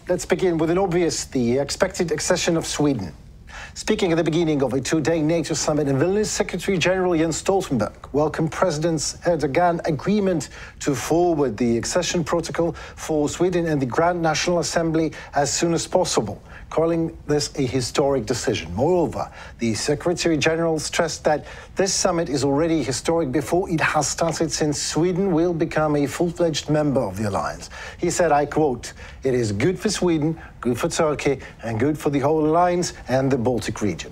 Let's begin with an obvious, the expected accession of Sweden. Speaking at the beginning of a two-day NATO summit in Vilnius, Secretary General Jens Stoltenberg welcomed President Erdogan's agreement to forward the accession protocol for Sweden and the Grand National Assembly as soon as possible, calling this a historic decision. Moreover, the Secretary General stressed that this summit is already historic before it has started, since Sweden will become a full-fledged member of the alliance. He said, I quote, "It is good for Sweden, good for Turkey, and good for the whole alliance and the Baltic region."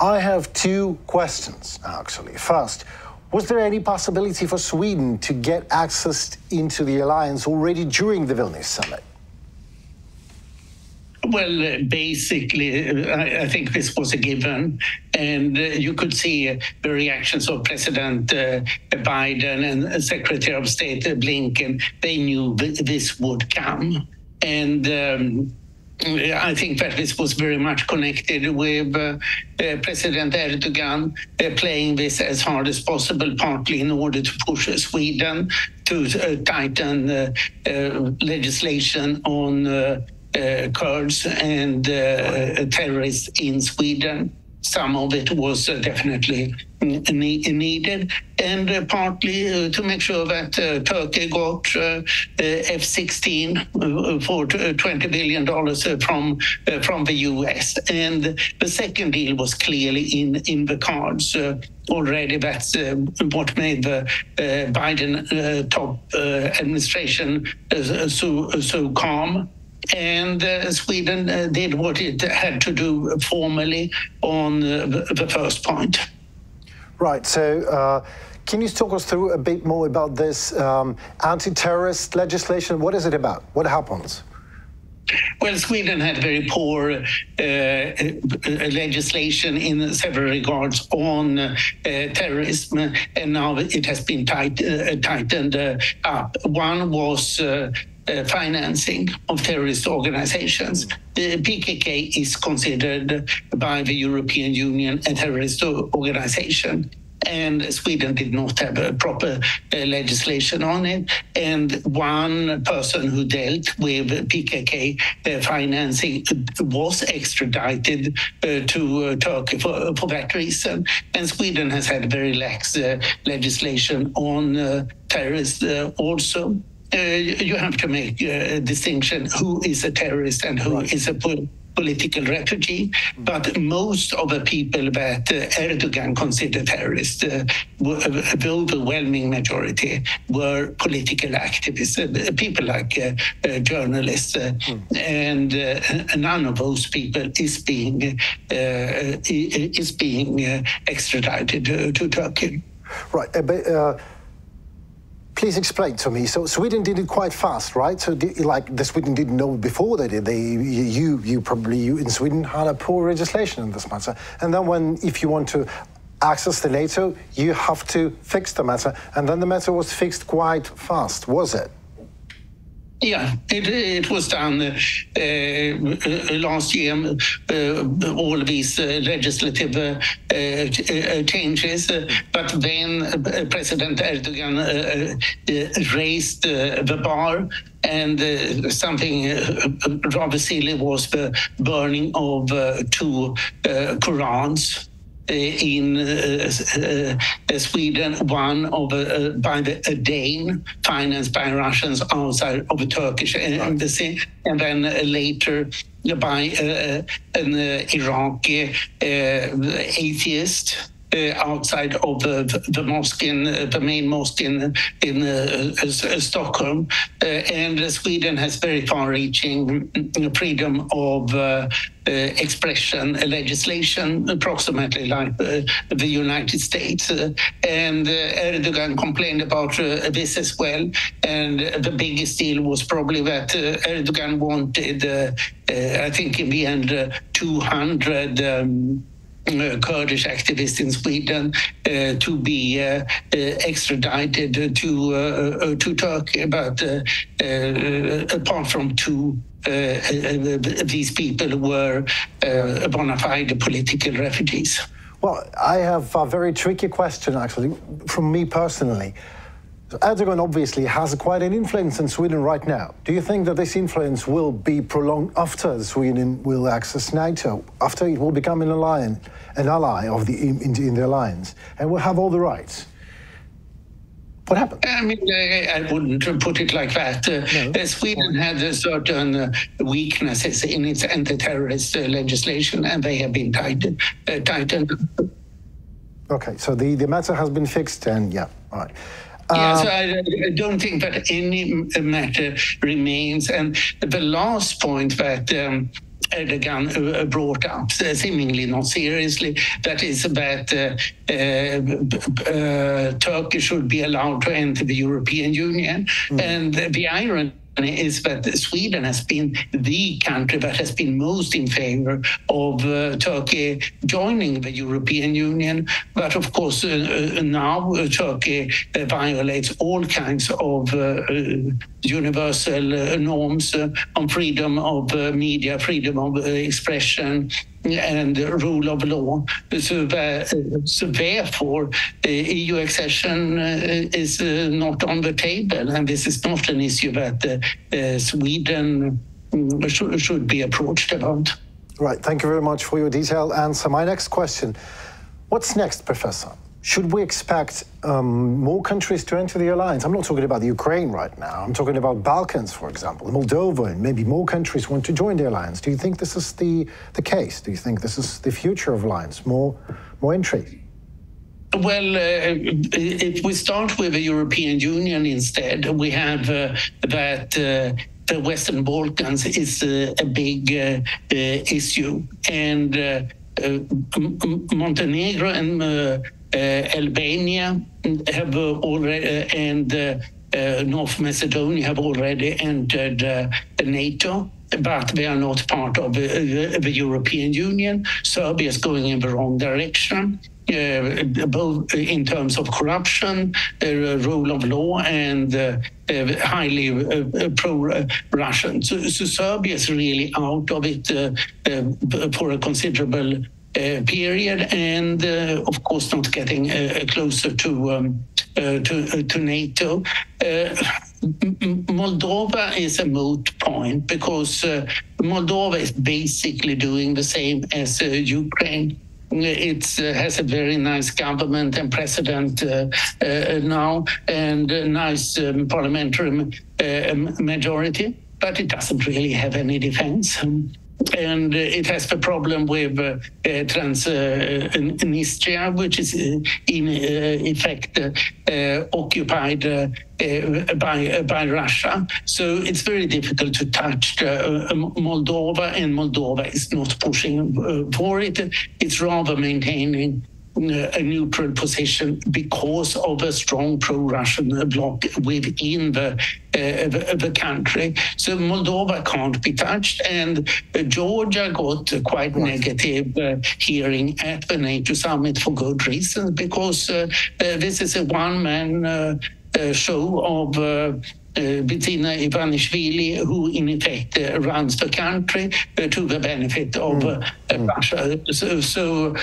I have two questions, actually. First, was there any possibility for Sweden to get access into the alliance already during the Vilnius summit? Well, basically, I think this was a given, and you could see the reactions of President Biden and Secretary of State Blinken. They knew this would come, and I think that this was very much connected with President Erdogan playing this as hard as possible, partly in order to push Sweden to tighten legislation on Kurds and terrorists in Sweden. Some of it was definitely needed, and partly to make sure that Turkey got F-16 for $20 billion from the US. And the second deal was clearly in the cards already. That's what made the Biden top administration so calm. And Sweden did what it had to do formally on the first point. Right, so can you talk us through a bit more about this anti-terrorist legislation? What is it about? What happens? Well, Sweden had very poor legislation in several regards on terrorism, and now it has been tightened up. One was financing of terrorist organizations. The PKK is considered by the European Union a terrorist organization, and Sweden did not have a proper legislation on it. And one person who dealt with PKK financing was extradited to Turkey for that reason. And Sweden has had very lax legislation on terrorists also. You have to make a distinction who is a terrorist and who is a political refugee. But most of the people that Erdogan considered terrorists, the overwhelming majority, were political activists, people like journalists, and none of those people is being extradited to Turkey. Right, but please explain to me. So Sweden did it quite fast, right? So the Sweden didn't know before they did. You probably in Sweden had a poor legislation in this matter. And then if you want to access the NATO, you have to fix the matter. And then the matter was fixed quite fast, was it? Yeah, it was done last year, all these legislative changes, but then President Erdogan raised the bar, and something rather silly was the burning of two Qurans in Sweden, one by a Dane, financed by Russians outside of a Turkish embassy, and then later by an Iraqi atheist outside of the mosque, the main mosque in Stockholm. And Sweden has very far-reaching freedom of expression legislation, approximately like the United States. And Erdogan complained about this as well. And the biggest deal was probably that Erdogan wanted, I think in the end, 200 Kurdish activists in Sweden to be extradited to Turkey, but apart from two, these people were bona fide political refugees. Well, I have a very tricky question, actually, from me personally. Erdogan obviously has quite an influence in Sweden right now. Do you think that this influence will be prolonged after Sweden will access NATO, after it will become an ally of in the alliance, and will have all the rights? What happened? I mean, I wouldn't put it like that. No. Sweden had certain weaknesses in its anti-terrorist legislation, and they have been tightened. Okay, so the matter has been fixed, and yeah, all right. Yeah, so I don't think that any matter remains. And the last point that Erdogan brought up, seemingly not seriously, that is that Turkey should be allowed to enter the European Union. And the irony is that Sweden has been the country that has been most in favor of Turkey joining the European Union. But of course, now Turkey violates all kinds of universal norms on freedom of media, freedom of expression, and rule of law. So therefore, EU accession is not on the table, and this is not an issue that Sweden should be approached about. Right, thank you very much for your detailed answer. My next question, what's next, Professor? Should we expect more countries to enter the alliance? I'm not talking about the Ukraine right now. I'm talking about Balkans, for example, Moldova, and maybe more countries want to join the alliance. Do you think this is the case? Do you think this is the future of alliance, more entry? Well, if we start with the European Union instead, we have that the Western Balkans is a big issue. And Montenegro and Albania have already, and North Macedonia have already entered NATO, but they are not part of the European Union. Serbia is going in the wrong direction, both in terms of corruption, rule of law, and highly pro-Russian. So Serbia is really out of it for a considerable period, and of course not getting closer to NATO. Moldova is a moot point because Moldova is basically doing the same as Ukraine. It has a very nice government and president now, and a nice parliamentary majority, but it doesn't really have any defense. And it has the problem with Transnistria, which is in effect occupied by Russia. So it's very difficult to touch Moldova, and Moldova is not pushing for it. It's rather maintaining a neutral position because of a strong pro-Russian bloc within the country. So Moldova can't be touched, and Georgia got a quite negative hearing at the NATO summit for good reasons, because this is a one-man show of Bidzina Ivanishvili, who in effect runs the country to the benefit of Russia. So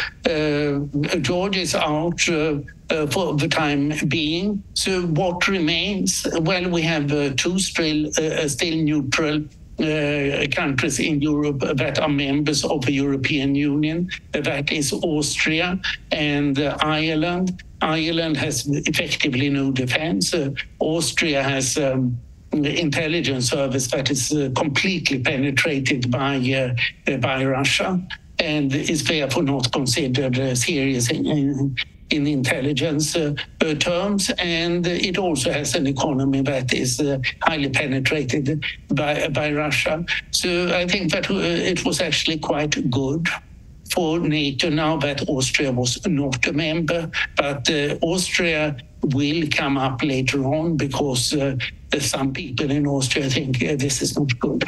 Georgia is out for the time being. So what remains? Well, we have two still neutral countries in Europe that are members of the European Union. That is Austria and Ireland. Ireland has effectively no defense. Austria has intelligence service that is completely penetrated by Russia, and is therefore not considered serious in intelligence terms. And it also has an economy that is highly penetrated by Russia. So I think that it was actually quite good for NATO now that Austria was not a member, but Austria will come up later on because some people in Austria think this is not good.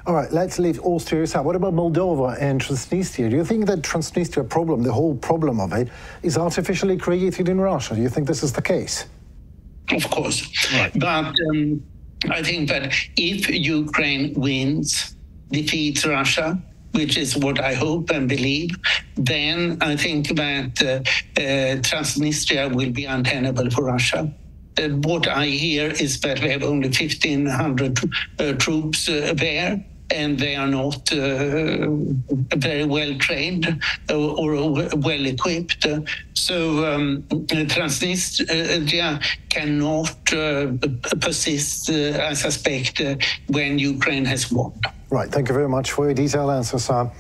All right, let's leave Austria aside. What about Moldova and Transnistria? Do you think that Transnistria problem, the whole problem of it, is artificially created in Russia? Do you think this is the case? Of course. Right. But I think that if Ukraine wins, defeats Russia, which is what I hope and believe, then I think that Transnistria will be untenable for Russia. What I hear is that we have only 1,500 troops there, and they are not very well trained or well equipped. So Transnistria cannot persist, I suspect, when Ukraine has won. Right, thank you very much for your detailed answer, sir.